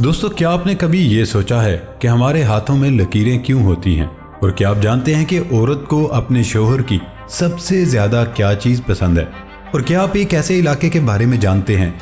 दोस्तों, क्या आपने कभी ये सोचा है कि हमारे हाथों में लकीरें क्यों होती हैं? और क्या आप जानते हैं कि औरत को अपने शोहर की सबसे ज्यादा क्या चीज पसंद है? और क्या आप एक ऐसे इलाके के बारे में जानते हैं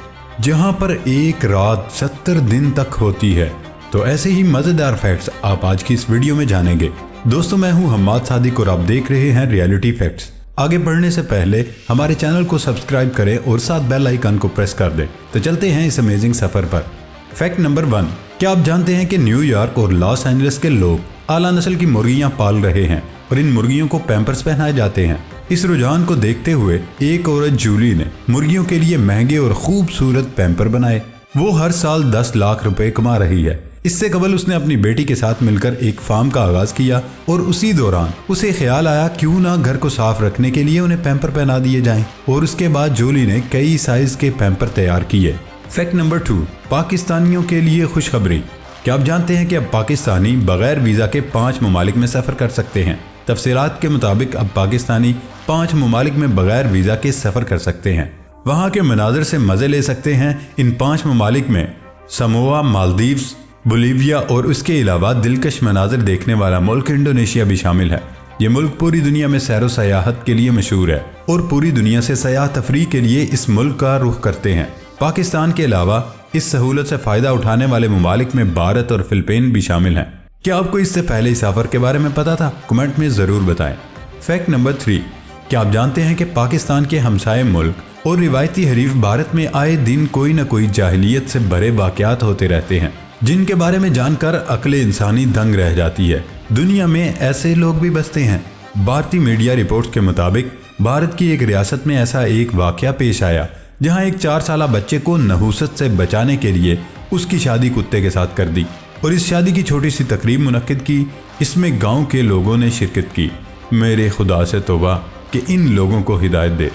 जहां पर एक रात 70 दिन तक होती है? तो ऐसे ही मजेदार फैक्ट्स आप आज की इस वीडियो में जानेंगे। दोस्तों, मैं हूं हम्माद सादिक और आप देख रहे हैं रियलिटी फैक्ट्स। आगे बढ़ने से पहले हमारे चैनल को सब्सक्राइब करें और साथ बेल आइकन को प्रेस कर दें। तो चलते हैं इस अमेजिंग सफर पर। फैक्ट नंबर 1, क्या आप जानते हैं कि न्यूयॉर्क और लॉस एंजलिस के लोग आला नस्ल की मुर्गियां पाल रहे हैं और इन मुर्गियों को पैम्पर्स पहनाए जाते हैं। इस रुझान को देखते हुए एक औरत जूली ने मुर्गियों के लिए महंगे और खूबसूरत पैम्पर बनाए। वो हर साल 10 लाख रुपए कमा रही है। इससे कबल उसने अपनी बेटी के साथ मिलकर एक फार्म का आगाज किया और उसी दौरान उसे ख्याल आया क्यों ना घर को साफ रखने के लिए उन्हें पैम्पर पहना दिए जाएं। और उसके बाद जूली ने कई साइज के पैम्पर तैयार किए। फैक्ट नंबर 2, पाकिस्तानियों के लिए खुशखबरी। क्या आप जानते हैं कि अब पाकिस्तानी बगैर वीजा के 5 ममालिक में सफर कर सकते हैं? तफसीलात के मुताबिक अब पाकिस्तानी 5 ममालिक में बगैर वीजा के सफर कर सकते हैं। वहां के मनाजर से मजे ले सकते हैं। इन 5 ममालिक में समोआ, मालदीव्स, बोलीविया और उसके अलावा दिलकश मनाजर देखने वाला मुल्क इंडोनेशिया भी शामिल है। ये मुल्क पूरी दुनिया में सैरो सयाहत के लिए मशहूर है और पूरी दुनिया से सयाह तफरीह के लिए इस मुल्क का रुख करते हैं। पाकिस्तान के अलावा इस सहूलत से फायदा उठाने वाले ममालिक में भारत और फिलिपीन भी शामिल हैं। क्या आपको इससे पहले इस सफर के बारे में पता था? कमेंट में जरूर बताएं। फैक्ट नंबर 3, क्या आप जानते हैं कि पाकिस्तान के हमसाये मुल्क और रिवायती हरीफ भारत में आए दिन कोई न कोई जाहिलियत से भरे वाकयात होते रहते हैं जिनके बारे में जानकर अक्ल इंसानी दंग रह जाती है। दुनिया में ऐसे लोग भी बसते हैं। भारतीय मीडिया रिपोर्ट्स के मुताबिक भारत की एक रियासत में ऐसा एक वाकया पेश आया जहां एक 4 साला बच्चे को नहुसत से बचाने के लिए उसकी शादी कुत्ते के साथ कर दी और इस शादी की छोटी सी तकरीब मुनक्किद की। इसमें गांव के लोगों ने शिरकत की। मेरे खुदा से तौबा कि इन लोगों को हिदायत दे।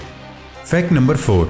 फैक्ट नंबर 4,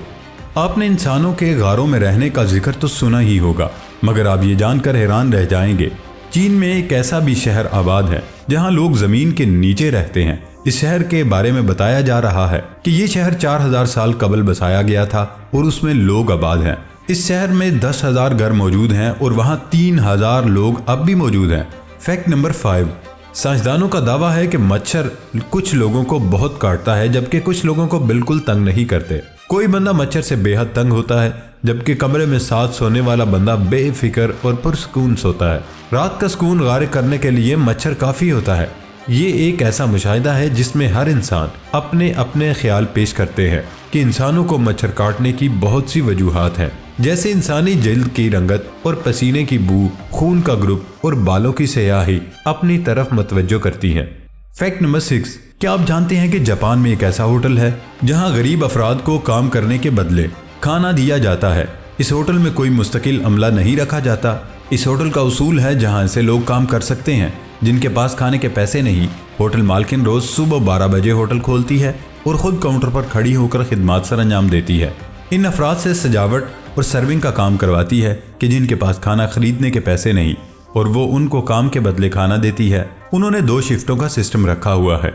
आपने इंसानों के गारों में रहने का जिक्र तो सुना ही होगा, मगर आप ये जानकर हैरान रह जाएंगे चीन में एक ऐसा भी शहर आबाद है जहां लोग जमीन के नीचे रहते हैं। इस शहर के बारे में बताया जा रहा है कि ये शहर 4000 साल कबल बसाया गया था और उसमें लोग आबाद हैं। इस शहर में 10,000 घर मौजूद हैं और वहां 3000 लोग अब भी मौजूद हैं। फैक्ट नंबर 5, साइंसदानों का दावा है कि मच्छर कुछ लोगों को बहुत काटता है जबकि कुछ लोगों को बिल्कुल तंग नहीं करते। कोई बंदा मच्छर से बेहद तंग होता है जबकि कमरे में साथ सोने वाला बंदा बेफिक्र और पुरसकून सोता है। रात का सुकून गारिक करने के लिए मच्छर काफी होता है। ये एक ऐसा मुशाहिदा है जिसमें हर इंसान अपने अपने ख्याल पेश करते हैं कि इंसानों को मच्छर काटने की बहुत सी वजूहात हैं, जैसे इंसानी जल्द की रंगत और पसीने की बू, खून का ग्रुप और बालों की स्याही अपनी तरफ मतवज्जो करती हैं। फैक्ट नंबर 6, क्या आप जानते हैं कि जापान में एक ऐसा होटल है जहां गरीब अफराद को काम करने के बदले खाना दिया जाता है। इस होटल में कोई मुस्तकिल अमला नहीं रखा जाता। इस होटल का उसूल है जहां से लोग काम कर सकते हैं जिनके पास खाने के पैसे नहीं। होटल मालकिन रोज सुबह 12 बजे होटल खोलती है और खुद काउंटर पर खड़ी होकर खिदमत सर अंजाम देती है। इन अफराद से सजावट और सर्विंग का काम करवाती है कि जिनके पास खाना खरीदने के पैसे नहीं, और वो उनको काम के बदले खाना देती है। उन्होंने 2 शिफ्टों का सिस्टम रखा हुआ है।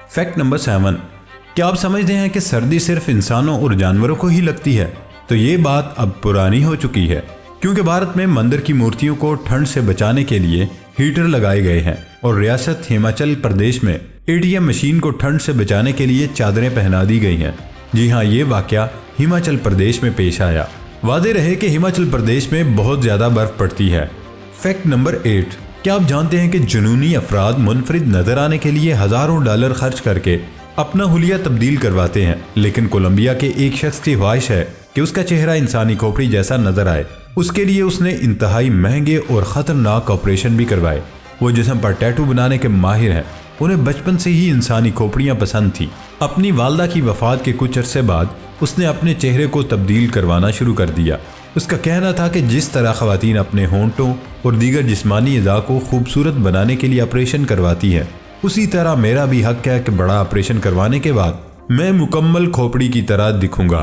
फैक्ट नंबर 7, क्या आप समझते हैं कि सर्दी सिर्फ इंसानों और जानवरों को ही लगती है? तो ये बात अब पुरानी हो चुकी है क्योंकि भारत में मंदिर की मूर्तियों को ठंड से बचाने के लिए हीटर लगाए गए हैं और रियासत हिमाचल प्रदेश में एटीएम मशीन को ठंड से बचाने के लिए चादरें पहना दी गई हैं। जी हाँ, ये वाकया हिमाचल प्रदेश में पेश आया। वादे रहे कि हिमाचल प्रदेश में बहुत ज्यादा बर्फ पड़ती है। फैक्ट नंबर 8, क्या आप जानते हैं कि जुनूनी अफराद मुनफरिद नजर आने के लिए हजारों डॉलर खर्च करके अपना हुलिया तब्दील करवाते हैं, लेकिन कोलंबिया के एक शख्स की ख्वाहिश है कि उसका चेहरा इंसानी खोपड़ी जैसा नजर आए। उसके लिए उसने इंतहाई महंगे और खतरनाक ऑपरेशन भी करवाए। वो जिस्म पर टैटू बनाने के माहिर हैं। उन्हें बचपन से ही इंसानी खोपड़ियां पसंद थी। अपनी वालदा की वफात के कुछ अरसे बाद उसने अपने चेहरे को तब्दील करवाना शुरू कर दिया। उसका कहना था कि जिस तरह खवातीन अपने होंठों और दीगर जिस्मानी अज़ा को खूबसूरत बनाने के लिए ऑपरेशन करवाती है, उसी तरह मेरा भी हक है कि बड़ा ऑपरेशन करवाने के बाद मैं मुकम्मल खोपड़ी की तरह दिखूंगा।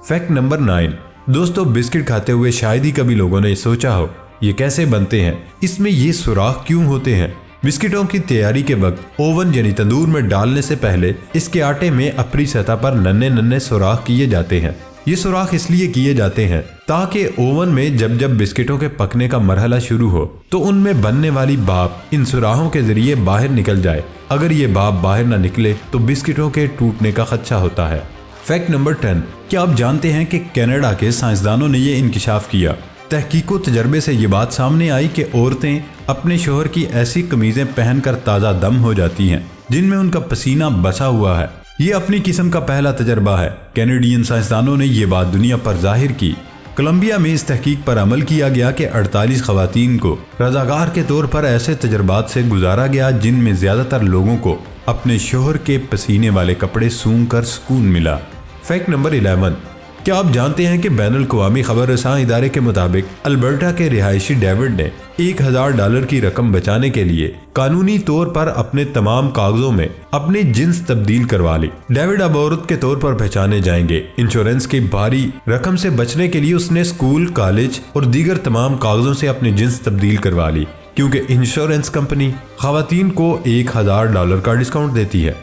फैक्ट नंबर 9, दोस्तों, बिस्किट खाते हुए शायद ही कभी लोगों ने सोचा हो ये कैसे बनते हैं, इसमें ये सुराख क्यों होते हैं। बिस्किटों की तैयारी के वक्त ओवन यानी तंदूर में डालने से पहले इसके आटे में अपनी सतह पर नन्हे नन्हे सुराख किए जाते हैं। یہ سوراخ اس لیے کیے جاتے ہیں تاکہ اوون میں جب جب بسکٹوں کے پکنے کا مرحلہ شروع ہو تو ان میں بننے والی بھاپ ان سوراخوں کے ذریعے باہر نکل جائے۔ اگر یہ بھاپ باہر نہ نکلے تو بسکٹوں کے ٹوٹنے کا خدشہ ہوتا ہے۔ فیکٹ نمبر 10، کیا آپ جانتے ہیں کہ کینیڈا کے سائنسدانوں نے یہ انکشاف کیا؟ تحقیق و تجربے سے یہ بات سامنے آئی کہ عورتیں اپنے شوہر کی ایسی قمیضیں پہن کر تازہ دم ہو جاتی ہیں جن میں ان کا پسینہ بسا ہوا ہے۔ یہ اپنی قسم کا پہلا تجربہ ہے۔ کینیڈین سائنسدانوں نے یہ بات دنیا پر ظاہر کی۔ کولمبیا میں اس تحقیق پر عمل کیا گیا کہ 48 خواتین کو رضاکار کے طور پر ایسے تجربات سے گزارا گیا جن میں زیادہ تر لوگوں کو اپنے شوہر کے پسینے والے کپڑے سونگھ کر سکون ملا۔ فیکٹ نمبر 11، کیا آپ جانتے ہیں کہ بین الاقوامی خبر رساں ادارے کے مطابق البرٹا کے رہائشی ڈیوڈ نے $1000 کی رقم بچانے کے لیے قانونی طور پر اپنے تمام کاغذوں میں اپنی جنس تبدیل کروا لی۔ ڈیوڈ اب عورت کے طور پر پہچانے جائیں گے۔ انشورنس کی بھاری رقم سے بچنے کے لیے اس نے اسکول، کالج اور دیگر تمام کاغذوں سے اپنی جنس تبدیل کروا لی کیونکہ انشورنس کمپنی خواتین کو $1000 کا ڈسکاؤنٹ دیتی ہے۔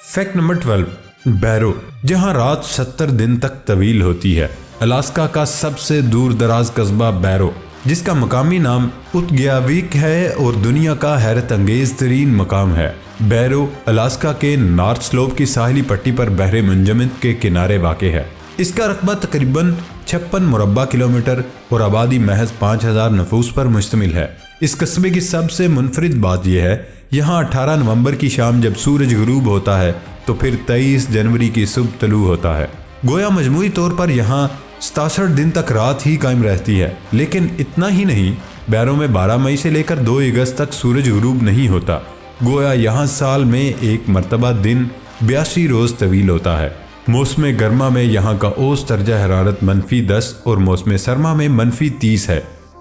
فیکٹ نمبر 12، بیرو، جہاں رات 70 دن تک طویل ہوتی ہے۔ الاسکا کا سب سے دور دراز قصبہ بیرو، جس کا مقامی نام اتگیاویک ہے اور دنیا کا حیرت انگیز ترین مقام ہے۔ بیرو الاسکا کے نارتھ سلوپ کی ساحلی پٹی پر بحر منجمد کے کنارے واقع ہے۔ اس کا رقبہ تقریباً 56 مربع کلومیٹر اور آبادی محض 5000 نفوس پر مشتمل ہے۔ اس قصبے کی سب سے منفرد بات یہ ہے یہاں 18 نومبر کی شام جب سورج غروب ہوتا ہے تو پھر 23 جنوری کی صبح طلوع ہوتا ہے۔ گویا مجموعی طور پر یہاں 67 دن تک رات ہی قائم رہتی ہے۔ لیکن اتنا ہی نہیں، بیرو میں 12 مئی سے لے کر 2 اگست تک سورج غروب نہیں ہوتا۔ گویا یہاں سال میں ایک مرتبہ دن 82 روز طویل ہوتا ہے۔ موسم گرما میں یہاں کا اوسط درجہ حرارت -10 اور موسم سرما میں -30 ہے،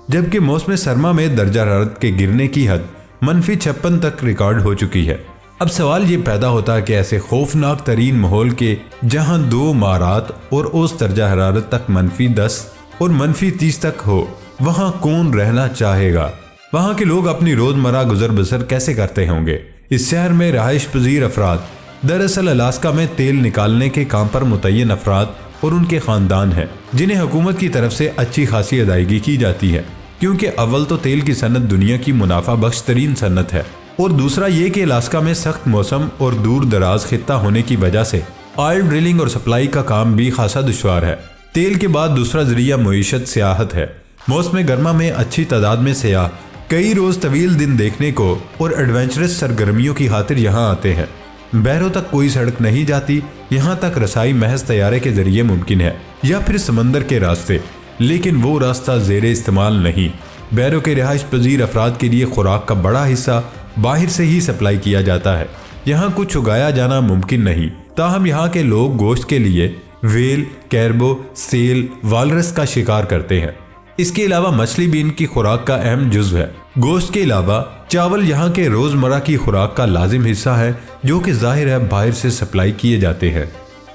جبکہ موسم سرما میں درجہ حرارت کے گرنے کی حد -56 تک ریکارڈ ہو چکی ہے۔ اب سوال یہ پیدا ہوتا ہے کہ ایسے خوفناک ترین ماحول کے جہاں 2 مارات اور اوسط درجہ حرارت تک -10 اور -30 تک ہو، وہاں کون رہنا چاہے گا؟ وہاں کے لوگ اپنی روزمرہ گزر بسر کیسے کرتے ہوں گے؟ اس شہر میں رہائش پذیر افراد دراصل الاسکا میں تیل نکالنے کے کام پر متعین افراد اور ان کے خاندان ہیں جنہیں حکومت کی طرف سے اچھی خاصی ادائیگی کی جاتی ہے، کیونکہ اول تو تیل کی صنعت دنیا کی منافع بخش ترین صنعت ہے، اور دوسرا یہ کہ الاسکا میں سخت موسم اور دور دراز خطہ ہونے کی وجہ سے آئل ڈرلنگ اور سپلائی کا کام بھی خاصا دشوار ہے۔ تیل کے بعد دوسرا ذریعہ معیشت سیاحت ہے۔ موسم گرما میں اچھی تعداد میں سیاح کئی روز طویل دن دیکھنے کو اور ایڈونچرس سرگرمیوں کی خاطر یہاں آتے ہیں۔ بیرو تک کوئی سڑک نہیں جاتی، یہاں تک رسائی محض طیارے کے ذریعے ممکن ہے یا پھر سمندر کے راستے، لیکن وہ راستہ زیر استعمال نہیں۔ بیرو کے رہائش پذیر افراد کے لیے خوراک کا بڑا حصہ باہر سے ہی سپلائی کیا جاتا ہے۔ یہاں کچھ اگایا جانا ممکن نہیں، تاہم یہاں کے لوگ گوشت کے لیے ویل، کیربو، سیل، والرس کا شکار کرتے ہیں۔ اس کے علاوہ مچھلی بھی ان کی خوراک کا اہم جزو ہے۔ گوشت کے علاوہ چاول یہاں کے روزمرہ کی خوراک کا لازم حصہ ہے، جو کہ ظاہر ہے باہر سے سپلائی کیے جاتے ہیں۔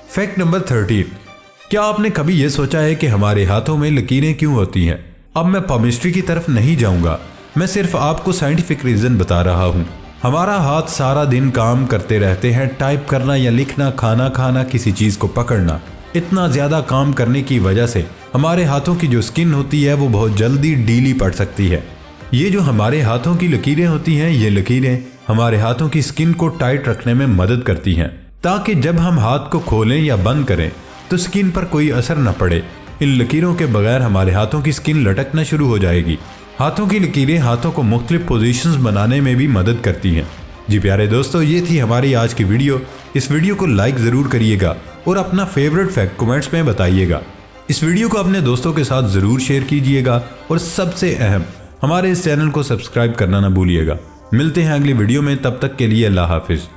فیکٹ نمبر 13، کیا آپ نے کبھی یہ سوچا ہے کہ ہمارے ہاتھوں میں لکیریں کیوں ہوتی ہیں؟ اب میں پامسٹری کی طرف نہیں جاؤں گا، میں صرف آپ کو سائنٹیفک ریزن بتا رہا ہوں۔ ہمارا ہاتھ سارا دن کام کرتے رہتے ہیں، ٹائپ کرنا یا لکھنا، کھانا کھانا، کسی چیز کو پکڑنا۔ اتنا زیادہ کام کرنے کی وجہ سے ہمارے ہاتھوں کی جو سکن ہوتی ہے وہ بہت جلدی ڈھیلی پڑ سکتی ہے۔ یہ جو ہمارے ہاتھوں کی لکیریں ہوتی ہیں، یہ لکیریں ہمارے ہاتھوں کی سکن کو ٹائٹ رکھنے میں مدد کرتی ہیں، تاکہ جب ہم ہاتھ کو کھولیں یا بند کریں تو سکن پر کوئی اثر نہ پڑے۔ ان لکیروں کے بغیر ہمارے ہاتھوں کی سکن لٹکنا شروع ہو جائے گی۔ ہاتھوں کی لکیریں ہاتھوں کو مختلف پوزیشنز بنانے میں بھی مدد کرتی ہیں۔ جی پیارے دوستو، یہ تھی ہماری آج کی ویڈیو۔ اس ویڈیو کو لائک ضرور کریے گا اور اپنا فیورٹ فیکٹ کمنٹس میں بتائیے گا۔ اس ویڈیو کو اپنے دوستوں کے ساتھ ضرور شیئر کیجیے گا، اور سب سے اہم، ہمارے اس چینل کو سبسکرائب کرنا نہ بھولیے گا۔ ملتے ہیں اگلی ویڈیو میں، تب تک کے لیے اللہ حافظ۔